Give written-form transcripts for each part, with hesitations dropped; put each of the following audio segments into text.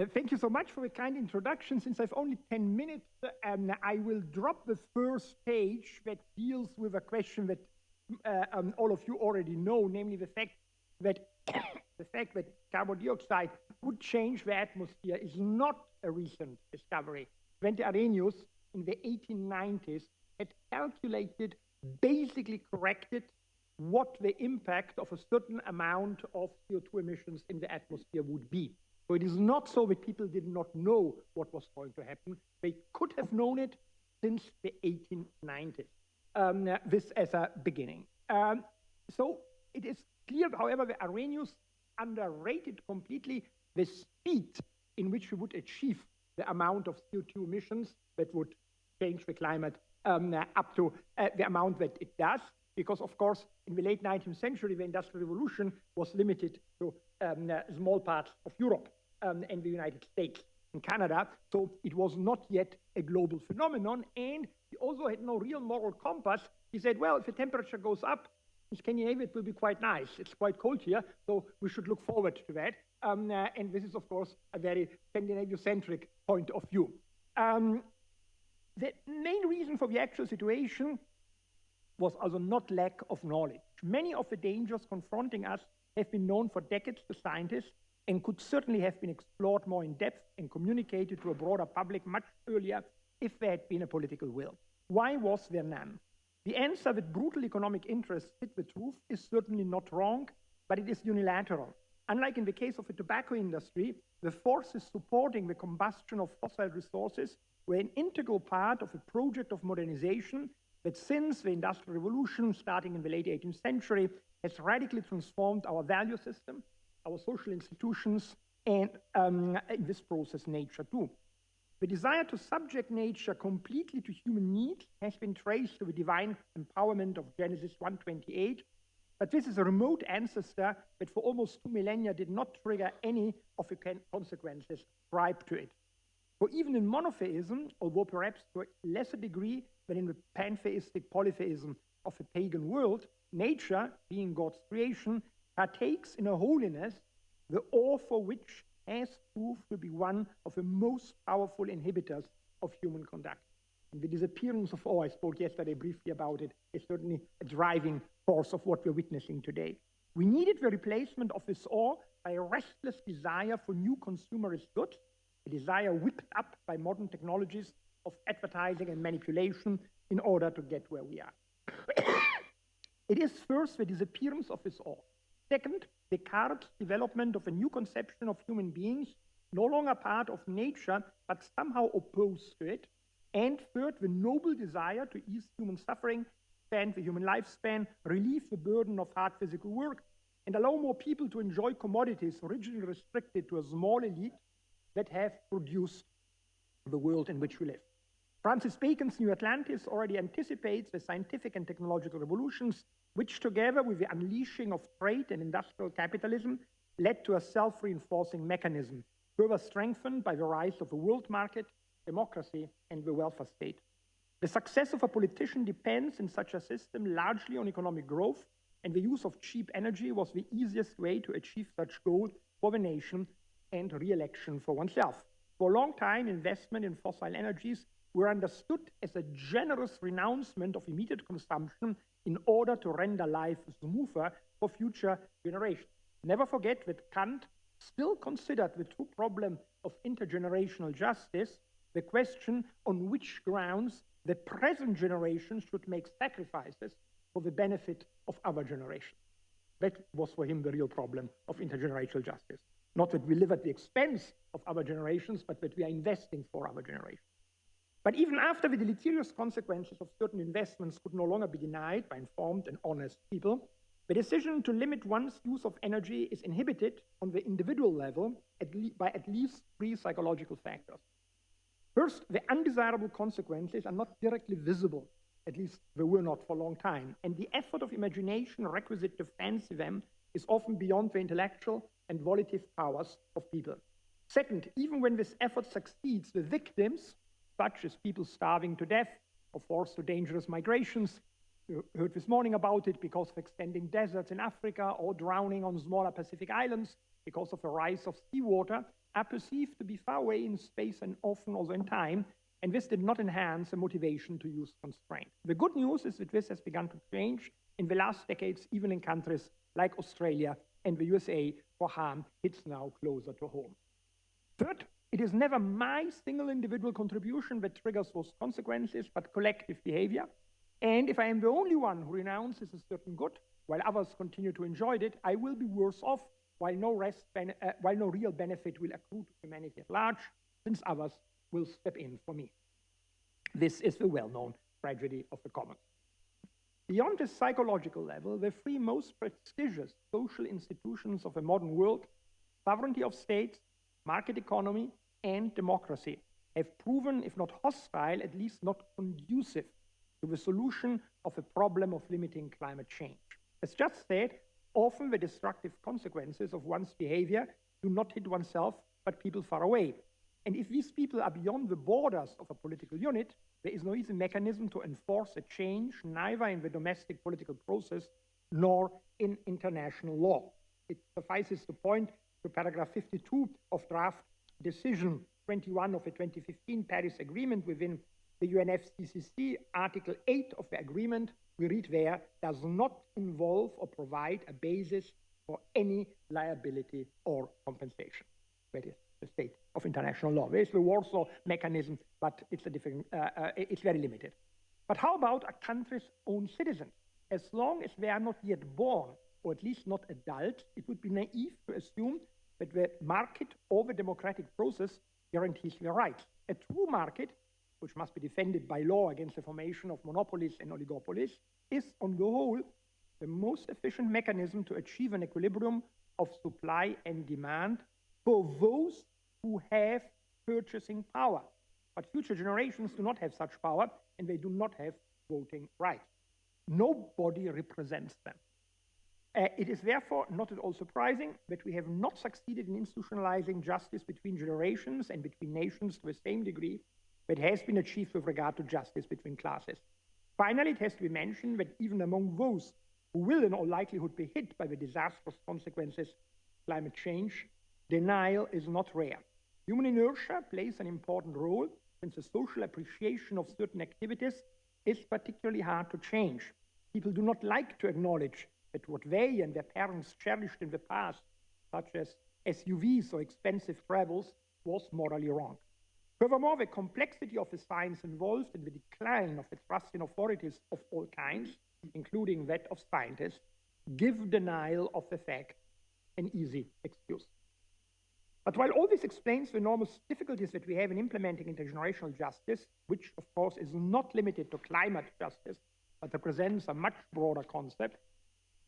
Thank you so much for the kind introduction. Since I've only 10 minutes, I will drop the first page that deals with a question that all of you already know, namely the fact that carbon dioxide would change the atmosphere is not a recent discovery. Svante Arrhenius in the 1890s had calculated, basically corrected, what the impact of a certain amount of CO2 emissions in the atmosphere would be. So it is not so that people did not know what was going to happen. They could have known it since the 1890s. This as a beginning. So it is clear, however, that Arrhenius underrated completely the speed in which we would achieve the amount of CO2 emissions that would change the climate up to the amount that it does. Because, of course, in the late 19th century, the Industrial Revolution was limited to small parts of Europe and the United States and Canada. So it was not yet a global phenomenon. And he also had no real moral compass. He said, well, if the temperature goes up, in Scandinavia, it will be quite nice. It's quite cold here, so we should look forward to that. And this is, of course, a very Scandinavia-centric point of view. The main reason for the actual situation was also not lack of knowledge. Many of the dangers confronting us have been known for decades to scientists and could certainly have been explored more in depth and communicated to a broader public much earlier if there had been a political will. Why was there none? The answer that brutal economic interests hid the truth is certainly not wrong, but it is unilateral. Unlike in the case of the tobacco industry, the forces supporting the combustion of fossil resources were an integral part of a project of modernization that since the Industrial Revolution, starting in the late 18th century, has radically transformed our value system, our social institutions, and in this process, nature too. The desire to subject nature completely to human needs has been traced to the divine empowerment of Genesis 1:28, but this is a remote ancestor that for almost 2 millennia did not trigger any of the consequences ascribed to it. For even in monotheism, although perhaps to a lesser degree than in the pantheistic polytheism of a pagan world, nature, being God's creation, partakes in a holiness, the awe for which has proved to be one of the most powerful inhibitors of human conduct. And the disappearance of awe, I spoke yesterday briefly about it, is certainly a driving force of what we're witnessing today. We needed the replacement of this awe by a restless desire for new consumerist goods, a desire whipped up by modern technologies of advertising and manipulation in order to get where we are. It is first the disappearance of this awe. Second, Descartes' development of a new conception of human beings, no longer part of nature, but somehow opposed to it. And third, the noble desire to ease human suffering, expand the human lifespan, relieve the burden of hard physical work, and allow more people to enjoy commodities originally restricted to a small elite that have produced the world in which we live. Francis Bacon's New Atlantis already anticipates the scientific and technological revolutions which, together with the unleashing of trade and industrial capitalism, led to a self-reinforcing mechanism, further strengthened by the rise of the world market, democracy, and the welfare state. The success of a politician depends in such a system largely on economic growth, and the use of cheap energy was the easiest way to achieve such goal for the nation and re-election for oneself. For a long time, investment in fossil energies were understood as a generous renouncement of immediate consumption in order to render life smoother for future generations. Never forget that Kant still considered the true problem of intergenerational justice, the question on which grounds the present generation should make sacrifices for the benefit of other generations. That was for him the real problem of intergenerational justice. Not that we live at the expense of other generations, but that we are investing for other generations. But even after the deleterious consequences of certain investments could no longer be denied by informed and honest people, the decision to limit one's use of energy is inhibited on the individual level by at least 3 psychological factors. First, the undesirable consequences are not directly visible, at least they were not for a long time, and the effort of imagination requisite to fancy them is often beyond the intellectual and volitive powers of people. Second, even when this effort succeeds, the victims, such as people starving to death or forced to dangerous migrations, you heard this morning about it because of extending deserts in Africa or drowning on smaller Pacific islands because of the rise of seawater, are perceived to be far away in space and often also in time, and this did not enhance the motivation to use constraint. The good news is that this has begun to change in the last decades, even in countries like Australia and the USA, where harm hits now closer to home. Third, it is never my single individual contribution that triggers those consequences, but collective behavior. And if I am the only one who renounces a certain good, while others continue to enjoy it, I will be worse off, while no real benefit will accrue to humanity at large, since others will step in for me. This is the well-known tragedy of the commons. Beyond the psychological level, the three most prestigious social institutions of a modern world, sovereignty of states, market economy, and democracy, have proven, if not hostile, at least not conducive to the solution of a problem of limiting climate change. As just said, often the destructive consequences of one's behavior do not hit oneself, but people far away. And if these people are beyond the borders of a political unit, there is no easy mechanism to enforce a change, neither in the domestic political process nor in international law. It suffices to point to paragraph 52 of draft decision 21 of the 2015 Paris Agreement within the UNFCCC. Article 8 of the agreement, we read there, does not involve or provide a basis for any liability or compensation. That is the state of international law. There is the Warsaw mechanism, but it's it's very limited. But how about a country's own citizens? As long as they are not yet born, or at least not adults, it would be naive to assume that the market or the democratic process guarantees their rights. A true market, which must be defended by law against the formation of monopolies and oligopolies, is on the whole the most efficient mechanism to achieve an equilibrium of supply and demand for those who have purchasing power. But future generations do not have such power, and they do not have voting rights. Nobody represents them. It is therefore not at all surprising that we have not succeeded in institutionalizing justice between generations and between nations to the same degree that has been achieved with regard to justice between classes. Finally, it has to be mentioned that even among those who will in all likelihood be hit by the disastrous consequences of climate change, denial is not rare. Human inertia plays an important role, since the social appreciation of certain activities is particularly hard to change. People do not like to acknowledge that what they and their parents cherished in the past, such as SUVs or expensive travels, was morally wrong. Furthermore, the complexity of the science involved in the decline of the trust in authorities of all kinds, including that of scientists, give denial of the fact an easy excuse. But while all this explains the enormous difficulties that we have in implementing intergenerational justice, which of course is not limited to climate justice, but represents a much broader concept,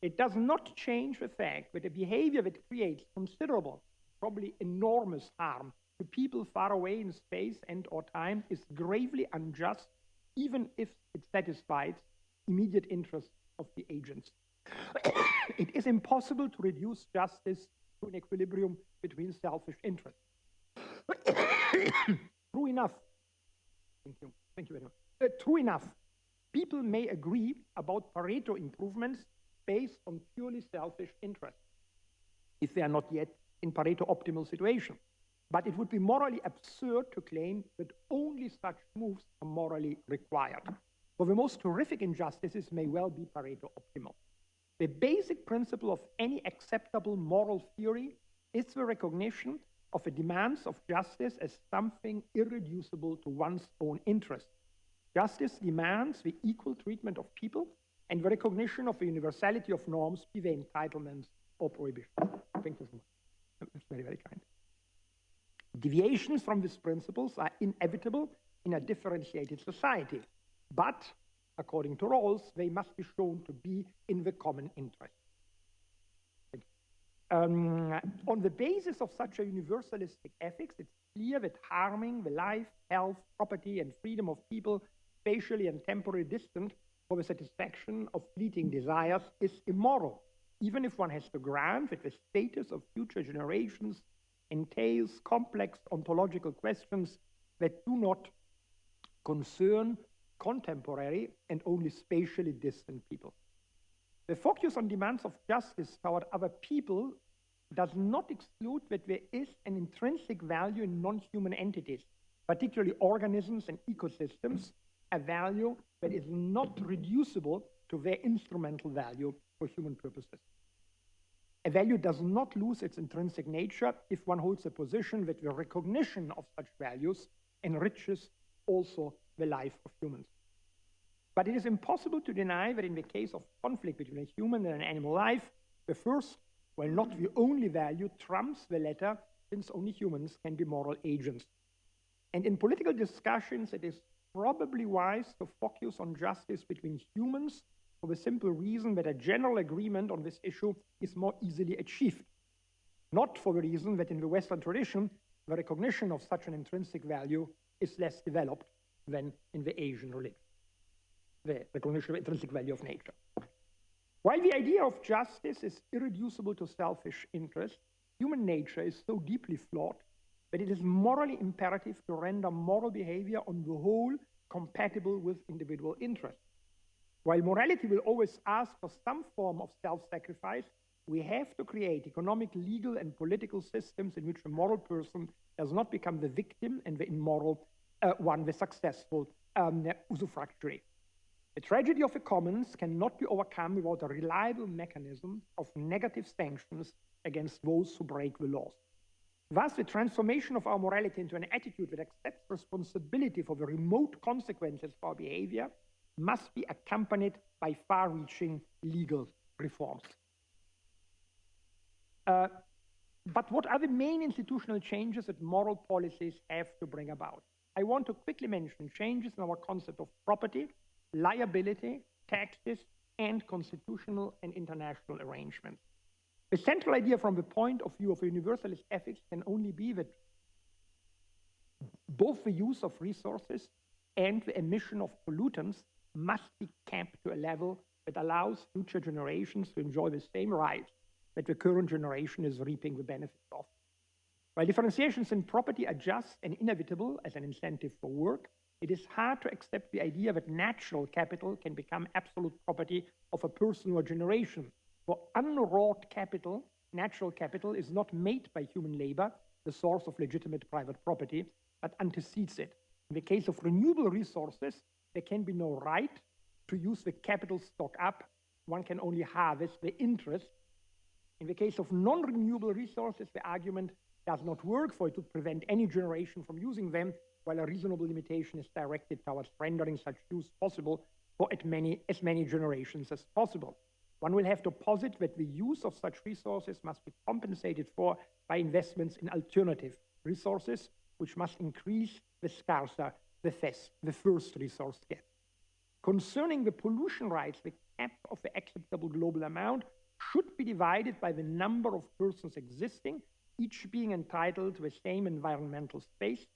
it does not change the fact that a behavior that creates considerable, probably enormous harm to people far away in space and or time is gravely unjust, even if it satisfies immediate interests of the agents. It is impossible to reduce justice to an equilibrium between selfish interests. True enough, thank you very much. True enough, people may agree about Pareto improvements based on purely selfish interests, if they are not yet in Pareto optimal situation. But it would be morally absurd to claim that only such moves are morally required. For the most horrific injustices may well be Pareto optimal. The basic principle of any acceptable moral theory is the recognition of the demands of justice as something irreducible to one's own interest. Justice demands the equal treatment of people and the recognition of the universality of norms, be they entitlements or prohibitions. Thank you so much. That's very, very kind. Deviations from these principles are inevitable in a differentiated society, but according to Rawls, they must be shown to be in the common interest. On the basis of such a universalistic ethics, it's clear that harming the life, health, property, and freedom of people spatially and temporally distant for the satisfaction of fleeting desires is immoral, even if one has to grant that the status of future generations entails complex ontological questions that do not concern contemporary and only spatially distant people. The focus on demands of justice toward other people does not exclude that there is an intrinsic value in non-human entities, particularly organisms and ecosystems, a value that is not reducible to their instrumental value for human purposes. A value does not lose its intrinsic nature if one holds a position that the recognition of such values enriches also the life of humans. But it is impossible to deny that in the case of conflict between a human and an animal life, the first, while not the only value, trumps the latter, since only humans can be moral agents. And in political discussions, it is probably wise to focus on justice between humans for the simple reason that a general agreement on this issue is more easily achieved, not for the reason that in the Western tradition, the recognition of such an intrinsic value is less developed than in the Asian religion, the recognition of intrinsic value of nature. While the idea of justice is irreducible to selfish interest, human nature is so deeply flawed that it is morally imperative to render moral behavior on the whole compatible with individual interests. While morality will always ask for some form of self-sacrifice, we have to create economic, legal, and political systems in which a moral person does not become the victim and the immoral one, the successful usufructuary. The tragedy of the commons cannot be overcome without a reliable mechanism of negative sanctions against those who break the laws. Thus, the transformation of our morality into an attitude that accepts responsibility for the remote consequences of our behavior must be accompanied by far-reaching legal reforms. But what are the main institutional changes that moral policies have to bring about? I want to quickly mention changes in our concept of property, liability, taxes, and constitutional and international arrangements. The central idea from the point of view of universalist ethics can only be that both the use of resources and the emission of pollutants must be kept to a level that allows future generations to enjoy the same rights that the current generation is reaping the benefits of. While differentiations in property are just and inevitable as an incentive for work, it is hard to accept the idea that natural capital can become absolute property of a person or generation. For unwrought capital, natural capital is not made by human labor, the source of legitimate private property, but antecedes it. In the case of renewable resources, there can be no right to use the capital stock up. One can only harvest the interest. In the case of non-renewable resources, the argument does not work, for it would prevent any generation from using them, while a reasonable limitation is directed towards rendering such use possible for as many generations as possible. One will have to posit that the use of such resources must be compensated for by investments in alternative resources, which must increase the scarcer the first resource gets. Concerning the pollution rights, the cap of the acceptable global amount should be divided by the number of persons existing, each being entitled to the same environmental space.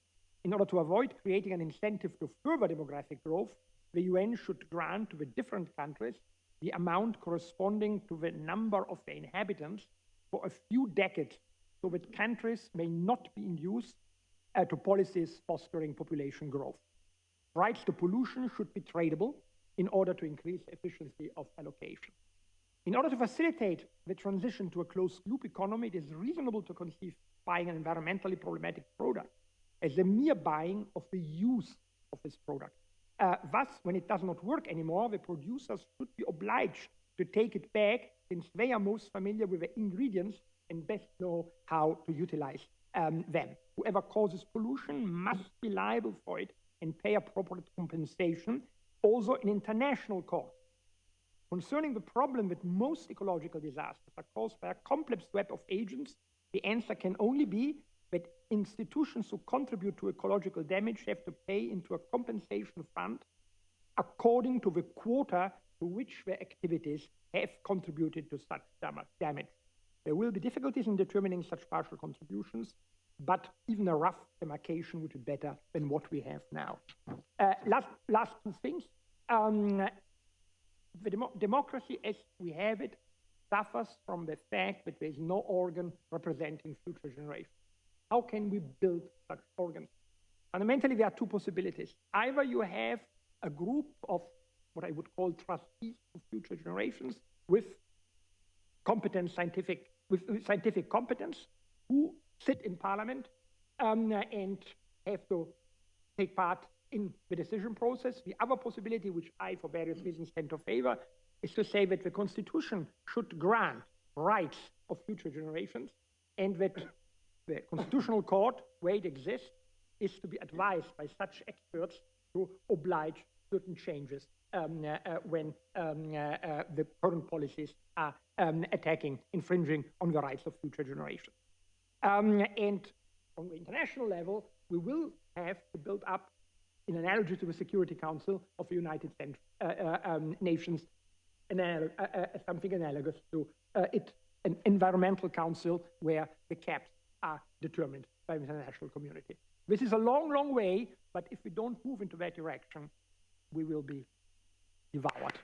In order to avoid creating an incentive to further demographic growth, the UN should grant to the different countries the amount corresponding to the number of their inhabitants for a few decades, so that countries may not be induced to policies fostering population growth. Rights to pollution should be tradable in order to increase efficiency of allocation. In order to facilitate the transition to a closed-loop economy, it is reasonable to conceive buying an environmentally problematic product as a mere buying of the use of this product. Thus, when it does not work anymore, the producers should be obliged to take it back, since they are most familiar with the ingredients and best know how to utilize them. Whoever causes pollution must be liable for it and pay appropriate compensation, also in international court. Concerning the problem that most ecological disasters are caused by a complex web of agents, the answer can only be that institutions who contribute to ecological damage have to pay into a compensation fund according to the quota to which their activities have contributed to such damage. There will be difficulties in determining such partial contributions, but even a rough demarcation would be better than what we have now. Last two things. The democracy as we have it suffers from the fact that there is no organ representing future generations. How can we build such organs? Fundamentally, there are two possibilities. Either you have a group of what I would call trustees of future generations with competent scientific with scientific competence who sit in parliament and have to take part in the decision process. The other possibility, which I, for various reasons, tend to favor, is to say that the Constitution should grant rights of future generations, and that the Constitutional Court, where it exists, is to be advised by such experts to oblige certain changes when the current policies are infringing on the rights of future generations. And on the international level, we will have to build up, in analogy to the Security Council of the United Nations, something analogous to an environmental council where the caps are determined by the international community. This is a long, long way, but if we don't move into that direction, we will be devoured.